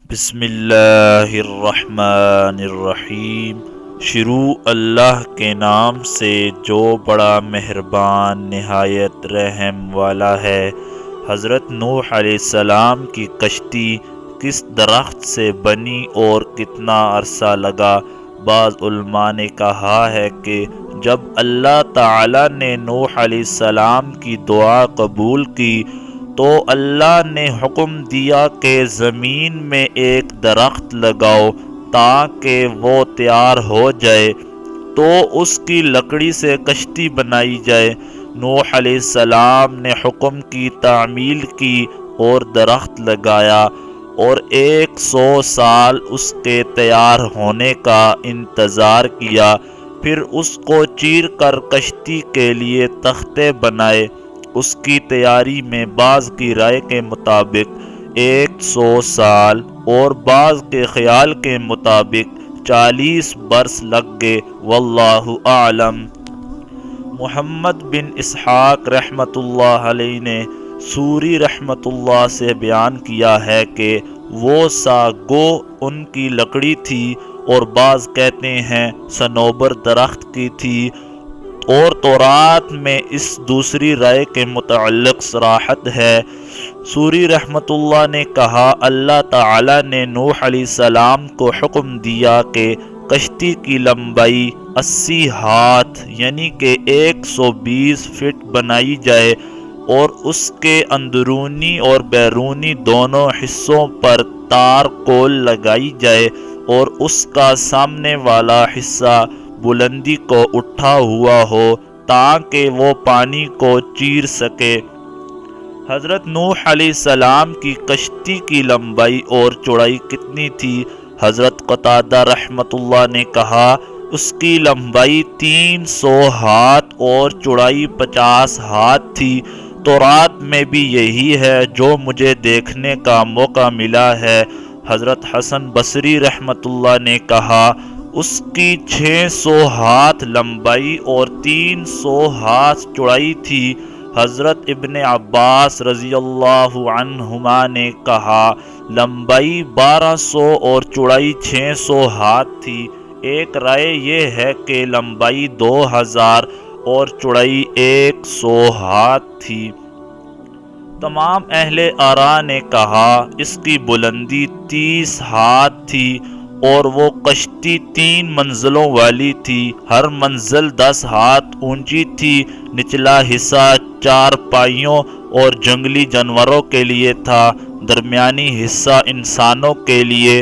بسم اللہ الرحمن الرحیم۔ شروع اللہ کے نام سے جو بڑا مہربان نہایت رحم والا ہے۔ حضرت نوح علیہ السلام کی کشتی کس درخت سے بنی اور کتنا عرصہ لگا؟ بعض علماء نے کہا ہے کہ جب اللہ تعالی نے نوح علیہ السلام کی دعا قبول کی تو اللہ نے حکم دیا کہ زمین میں ایک درخت لگاؤ تاکہ وہ تیار ہو جائے تو اس کی لکڑی سے کشتی بنائی جائے۔ نوح علیہ السلام نے حکم کی تعمیل کی اور درخت لگایا اور 100 سال اس کے تیار ہونے کا انتظار کیا، پھر اس کو چیر کر کشتی کے لیے تختے بنائے۔ اس کی تیاری میں بعض کی رائے کے مطابق 100 سال اور بعض کے خیال کے مطابق 40 برس لگ گئے، واللہ اعلم۔ محمد بن اسحاق رحمۃ اللہ علیہ نے سوری رحمۃ اللہ سے بیان کیا ہے کہ وہ ساگو ان کی لکڑی تھی، اور بعض کہتے ہیں صنوبر درخت کی تھی، اور تورات میں اس دوسری رائے کے متعلق صراحت ہے۔ سوری رحمۃ اللہ نے کہا، اللہ تعالی نے نوح علیہ السلام کو حکم دیا کہ کشتی کی لمبائی 80 ہاتھ یعنی کہ 120 فٹ بنائی جائے اور اس کے اندرونی اور بیرونی دونوں حصوں پر تار کول لگائی جائے اور اس کا سامنے والا حصہ بلندی کو اٹھا ہوا ہو تاکہ وہ پانی کو چیر سکے۔ حضرت نوح علیہ السلام کی کشتی کی لمبائی اور چوڑائی کتنی تھی؟ حضرت قتادہ رحمۃ اللہ نے کہا، اس کی لمبائی 300 ہاتھ اور چوڑائی 50 ہاتھ تھی۔ تورات میں بھی یہی ہے جو مجھے دیکھنے کا موقع ملا ہے۔ حضرت حسن بصری رحمۃ اللہ نے کہا، اس کی 600 ہاتھ لمبائی اور 300 ہاتھ چوڑائی تھی۔ حضرت ابن عباس رضی اللہ عنہما نے کہا، لمبائی 1200 اور چوڑائی 600 ہاتھ تھی۔ ایک رائے یہ ہے کہ لمبائی 2000 اور چوڑائی 100 ہاتھ تھی۔ تمام اہل آراء نے کہا اس کی بلندی 30 ہاتھ تھی اور وہ کشتی 3 منزلوں والی تھی، ہر منزل 10 ہاتھ اونچی تھی۔ نچلا حصہ 4 پائیوں اور جنگلی جانوروں کے لیے تھا، درمیانی حصہ انسانوں کے لیے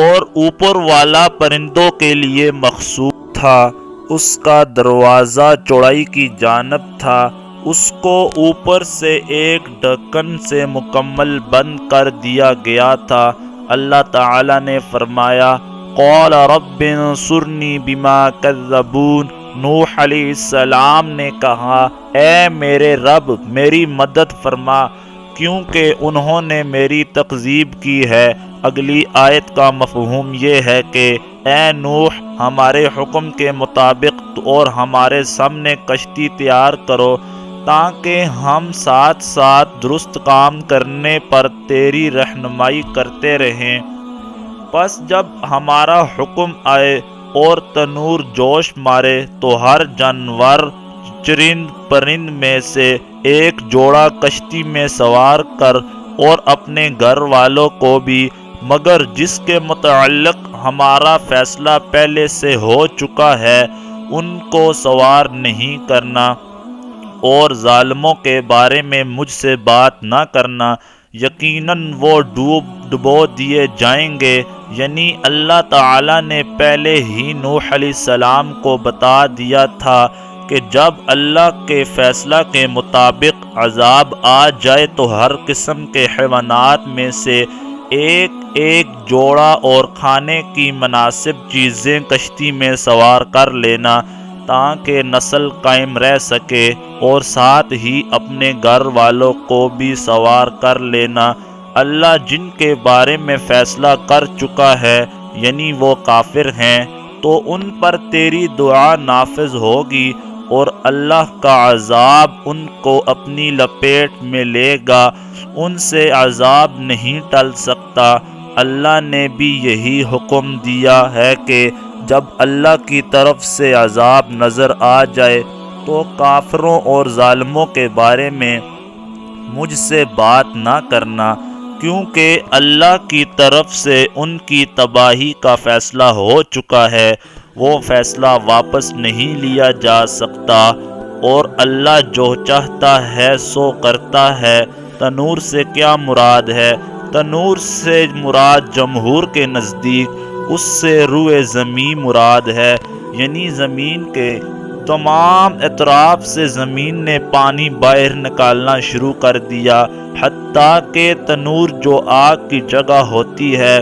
اور اوپر والا پرندوں کے لیے مخصوص تھا۔ اس کا دروازہ چوڑائی کی جانب تھا، اس کو اوپر سے ایک ڈھکن سے مکمل بند کر دیا گیا تھا۔ اللہ تعالی نے فرمایا، قال رب انصرنی بما کذبون۔ نوح علیہ السلام نے کہا، اے میرے رب میری مدد فرما کیونکہ انہوں نے میری تکذیب کی ہے۔ اگلی آیت کا مفہوم یہ ہے کہ اے نوح ہمارے حکم کے مطابق اور ہمارے سامنے کشتی تیار کرو تاکہ ہم ساتھ ساتھ درست کام کرنے پر تیری رہنمائی کرتے رہیں۔ پس جب ہمارا حکم آئے اور تنور جوش مارے تو ہر جانور چرند پرند میں سے ایک جوڑا کشتی میں سوار کر اور اپنے گھر والوں کو بھی، مگر جس کے متعلق ہمارا فیصلہ پہلے سے ہو چکا ہے ان کو سوار نہیں کرنا، اور ظالموں کے بارے میں مجھ سے بات نہ کرنا، یقیناً وہ ڈبو دیے جائیں گے۔ یعنی اللہ تعالی نے پہلے ہی نوح علیہ السلام کو بتا دیا تھا کہ جب اللہ کے فیصلہ کے مطابق عذاب آ جائے تو ہر قسم کے حیوانات میں سے ایک ایک جوڑا اور کھانے کی مناسب چیزیں کشتی میں سوار کر لینا تاکہ نسل قائم رہ سکے، اور ساتھ ہی اپنے گھر والوں کو بھی سوار کر لینا۔ اللہ جن کے بارے میں فیصلہ کر چکا ہے یعنی وہ کافر ہیں تو ان پر تیری دعا نافذ ہوگی، اور اللہ کا عذاب ان کو اپنی لپیٹ میں لے گا، ان سے عذاب نہیں ٹل سکتا۔ اللہ نے بھی یہی حکم دیا ہے کہ جب اللہ کی طرف سے عذاب نظر آ جائے تو کافروں اور ظالموں کے بارے میں مجھ سے بات نہ کرنا، کیونکہ اللہ کی طرف سے ان کی تباہی کا فیصلہ ہو چکا ہے، وہ فیصلہ واپس نہیں لیا جا سکتا، اور اللہ جو چاہتا ہے سو کرتا ہے۔ تنور سے کیا مراد ہے؟ تنور سے مراد جمہور کے نزدیک اس سے روئے زمین مراد ہے، یعنی زمین کے تمام اطراف سے زمین نے پانی باہر نکالنا شروع کر دیا، حتیٰ کہ تنور جو آگ کی جگہ ہوتی ہے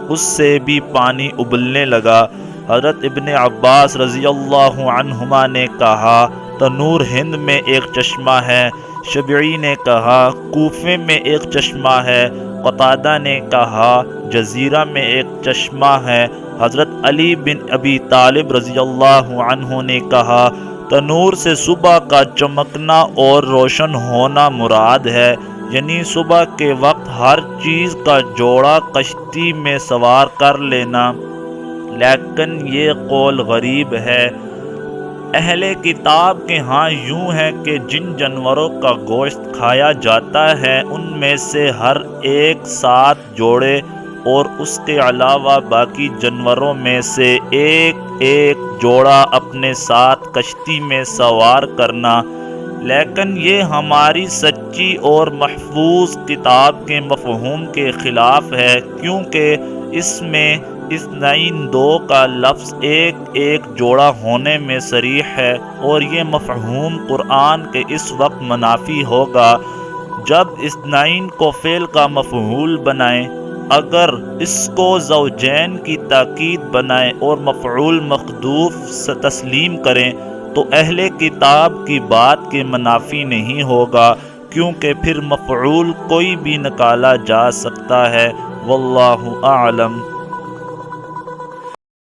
اس سے بھی پانی ابلنے لگا۔ حضرت ابن عباس رضی اللہ عنہما نے کہا تنور ہند میں ایک چشمہ ہے، شبعی نے کہا کوفے میں ایک چشمہ ہے، قتادہ نے کہا جزیرہ میں ایک چشمہ ہے، حضرت علی بن ابی طالب رضی اللہ عنہ نے کہا تنور سے صبح کا چمکنا اور روشن ہونا مراد ہے، یعنی صبح کے وقت ہر چیز کا جوڑا کشتی میں سوار کر لینا، لیکن یہ قول غریب ہے۔ اہل کتاب کے ہاں یوں ہے کہ جن جانوروں کا گوشت کھایا جاتا ہے ان میں سے ہر ایک 7 جوڑے اور اس کے علاوہ باقی جانوروں میں سے ایک ایک جوڑا اپنے ساتھ کشتی میں سوار کرنا، لیکن یہ ہماری سچی اور محفوظ کتاب کے مفہوم کے خلاف ہے، کیونکہ اس میں اثنین 2 کا لفظ ایک ایک جوڑا ہونے میں صریح ہے، اور یہ مفہوم قرآن کے اس وقت منافی ہوگا جب اثنین کو فعل کا مفعول بنائیں۔ اگر اس کو زوجین کی تاکید بنائیں اور مفعول محذوف تسلیم کریں تو اہل کتاب کی بات کے منافی نہیں ہوگا، کیونکہ پھر مفعول کوئی بھی نکالا جا سکتا ہے۔ واللہ اعلم۔